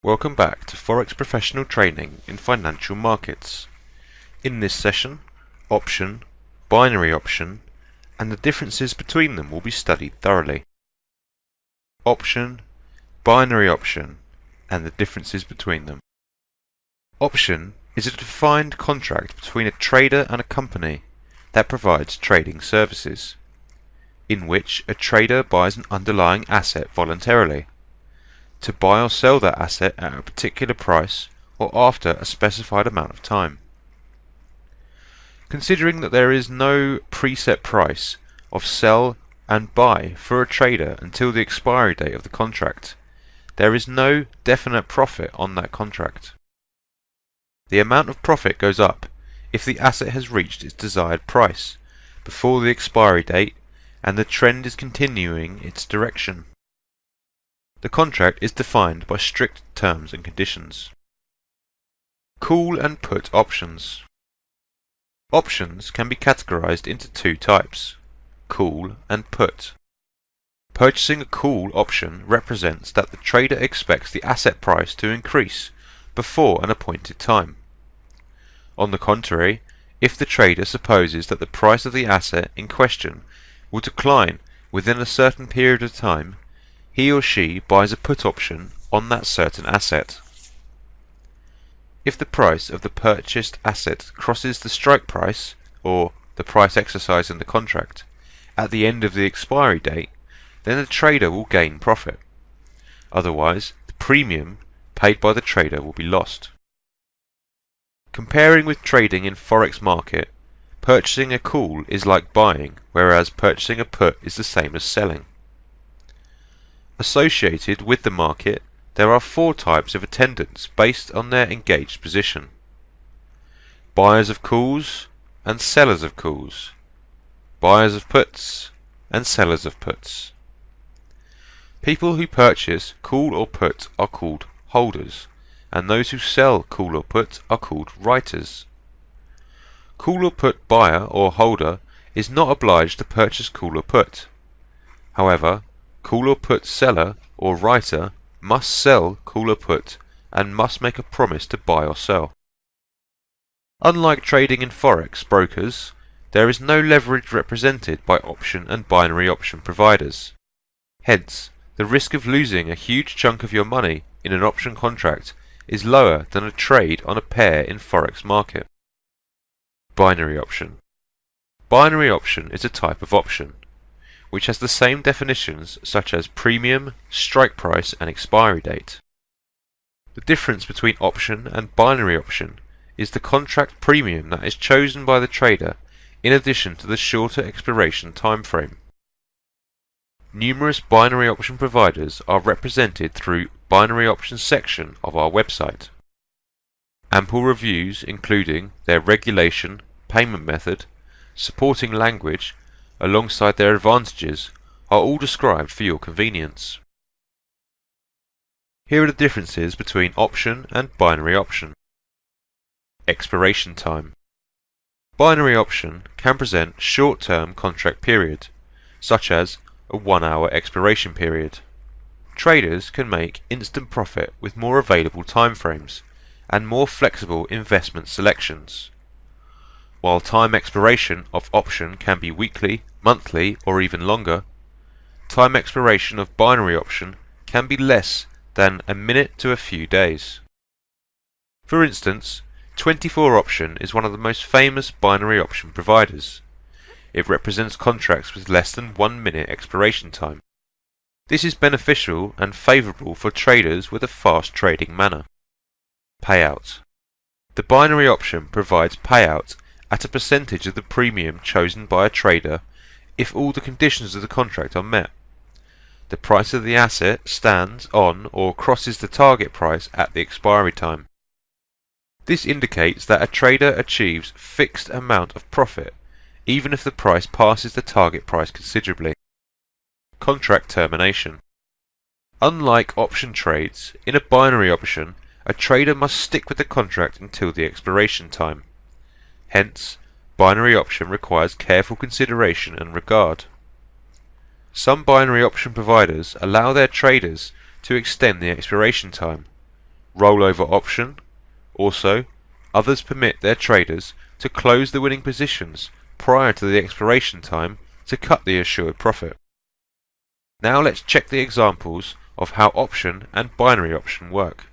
Welcome back to Forex Professional Training in Financial Markets. In this session, option, binary option, and the differences between them will be studied thoroughly. Option, binary option, and the differences between them. Option is a defined contract between a trader and a company that provides trading services, in which a trader buys an underlying asset voluntarily, to buy or sell that asset at a particular price or after a specified amount of time. Considering that there is no preset price of sell and buy for a trader until the expiry date of the contract, there is no definite profit on that contract. The amount of profit goes up if the asset has reached its desired price before the expiry date and the trend is continuing its direction. The contract is defined by strict terms and conditions. Call and put options. Options can be categorized into two types, call and put. Purchasing a call option represents that the trader expects the asset price to increase before an appointed time. On the contrary, if the trader supposes that the price of the asset in question will decline within a certain period of time, he or she buys a put option on that certain asset. If the price of the purchased asset crosses the strike price, or the price exercised in the contract, at the end of the expiry date, then the trader will gain profit. Otherwise, the premium paid by the trader will be lost. Comparing with trading in Forex market, purchasing a call is like buying, whereas purchasing a put is the same as selling. Associated with the market, there are four types of attendants based on their engaged position: buyers of calls and sellers of calls, buyers of puts and sellers of puts. People who purchase call or put are called holders, and those who sell call or put are called writers. Call or put buyer or holder is not obliged to purchase call or put. However, call or put seller or writer must sell call or put and must make a promise to buy or sell. Unlike trading in Forex brokers, there is no leverage represented by option and binary option providers. Hence, the risk of losing a huge chunk of your money in an option contract is lower than a trade on a pair in Forex market. Binary option. Binary option is a type of option which has the same definitions such as premium, strike price and expiry date. The difference between option and binary option is the contract premium that is chosen by the trader in addition to the shorter expiration time frame. Numerous binary option providers are represented through binary options section of our website. Ample reviews including their regulation, payment method, supporting language, alongside their advantages, are all described for your convenience. Here are the differences between option and binary option. Expiration time. Binary option can present short-term contract period, such as a 1-hour expiration period. Traders can make instant profit with more available timeframes and more flexible investment selections. While time expiration of option can be weekly, monthly, or even longer, time expiration of binary option can be less than a minute to a few days. For instance, 24 option is one of the most famous binary option providers. It represents contracts with less than 1 minute expiration time. This is beneficial and favourable for traders with a fast trading manner. Payout. The binary option provides payout at a percentage of the premium chosen by a trader if all the conditions of the contract are met. The price of the asset stands on or crosses the target price at the expiry time. This indicates that a trader achieves fixed amount of profit even if the price passes the target price considerably. Contract termination. Unlike option trades, in a binary option, a trader must stick with the contract until the expiration time. Hence, binary option requires careful consideration and regard. Some binary option providers allow their traders to extend the expiration time, rollover option. Also, others permit their traders to close the winning positions prior to the expiration time to cut the assured profit. Now let's check the examples of how option and binary option work.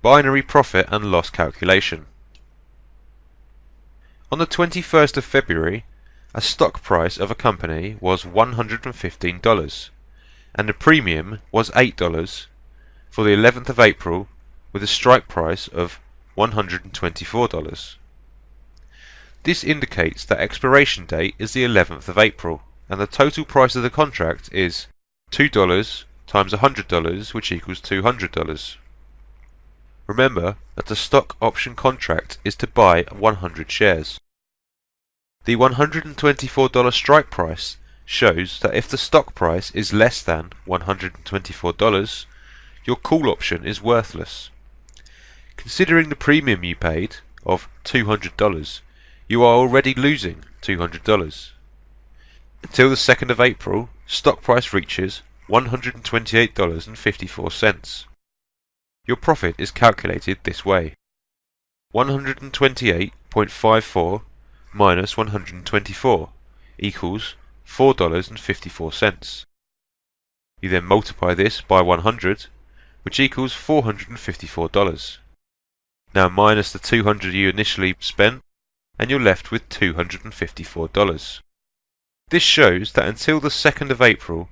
Binary profit and loss calculation. On the 21st of February, a stock price of a company was $115 and the premium was $8 for the 11th of April with a strike price of $124. This indicates that expiration date is the 11th of April and the total price of the contract is $2 times $100, which equals $200. Remember that the stock option contract is to buy 100 shares. The $124 strike price shows that if the stock price is less than $124, your call option is worthless. Considering the premium you paid of $200, you are already losing $200. Until the 2nd of April, stock price reaches $128.54. Your profit is calculated this way: 128.54 minus 124 equals $4.54. You then multiply this by 100, which equals $454. Now minus the $200 you initially spent, and you're left with $254. This shows that until the 2nd of April,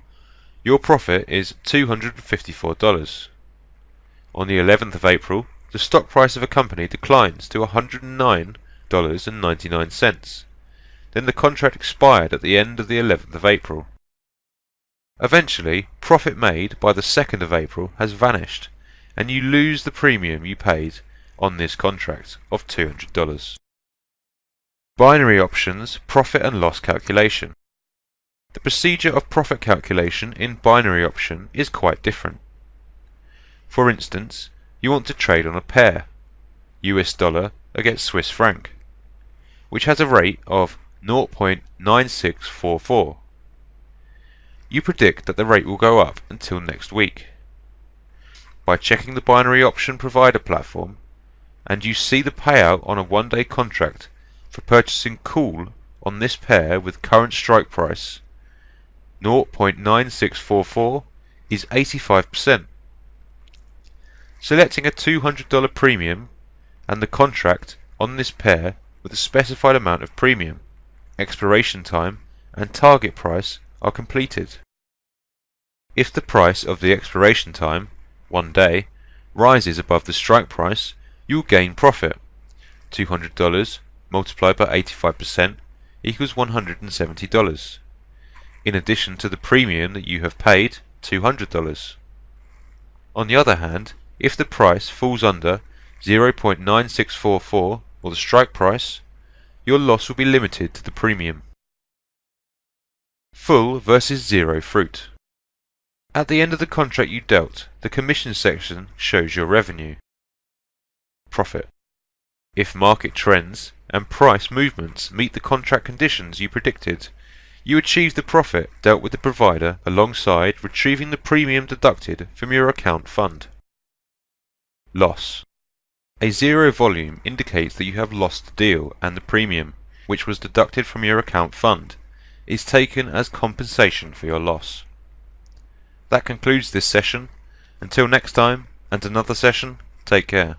your profit is $254. On the 11th of April, the stock price of a company declines to $109.99. Then the contract expired at the end of the 11th of April. Eventually, profit made by the 2nd of April has vanished, and you lose the premium you paid on this contract of $200. Binary options profit and loss calculation. The procedure of profit calculation in binary option is quite different. For instance, you want to trade on a pair, US dollar against Swiss franc, which has a rate of 0.9644. You predict that the rate will go up until next week. By checking the binary option provider platform, and you see the payout on a one-day contract for purchasing call on this pair with current strike price 0.9644 is 85%. Selecting a $200 premium and the contract on this pair with a specified amount of premium, expiration time and target price are completed. If the price of the expiration time, 1 day, rises above the strike price, you'll gain profit. $200 multiplied by 85% equals $170, in addition to the premium that you have paid, $200. On the other hand, if the price falls under 0.9644 or the strike price, your loss will be limited to the premium. Full versus zero fruit. At the end of the contract you dealt, the commission section shows your revenue. Profit. If market trends and price movements meet the contract conditions you predicted, you achieve the profit dealt with the provider alongside retrieving the premium deducted from your account fund. Loss. A zero volume indicates that you have lost the deal, and the premium, which was deducted from your account fund, is taken as compensation for your loss. That concludes this session. Until next time and another session, take care.